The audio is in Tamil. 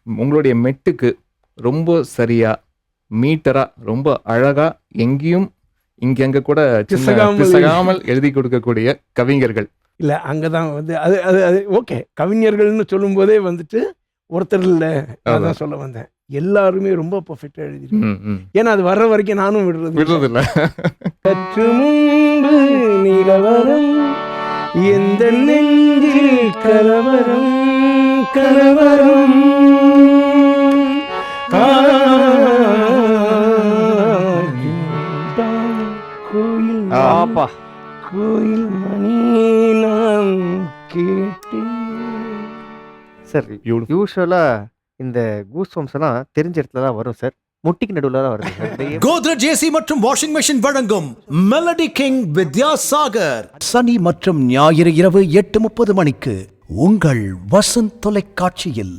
உங்களுடைய மெட்டுக்கு ரொம்ப சரியா, மீட்டரா, ரொம்ப அழகா எங்கேயும் இங்கங்க கூட பிசகாமல் எழுதி கொடுக்கக்கூடிய கவிஞர்கள். இல்லை, அங்கே தான் வந்து அது அது அது ஓகே. கவிஞர்கள்னு சொல்லும்போதே வந்துட்டு ஒருத்தர் இல்லை, அதான் சொல்ல வந்தேன். எல்லாருமே ரொம்ப பர்ஃபெக்டாக எழுதிருக்காங்க. ஏன்னா அது வர்ற வரைக்கும் நானும் விடுறதில்ல. சற்று முன்பு நிலவரம் எந்த நெஞ்சில் கலவரம் கலவரம் கோயில் ஆப்பா கோயில் மணி நான் கேட்டேன். சார், யூஸ்வலாக இந்த கூஸ் பம்ப்ஸ் எல்லாம் தெரிஞ்ச இடத்துல தான் வரும் சார், முட்டிக்கு நடுவில் தான் வருது சார். கோத்ரெஜ் ஏசி மற்றும் வாஷிங் மெஷின் வழங்கும் மெலடி கிங் வித்யாசாகர் சனி மற்றும் ஞாயிறு இரவு 8:30 மணிக்கு உங்கள் வசந்த் தொலைக்காட்சியில்.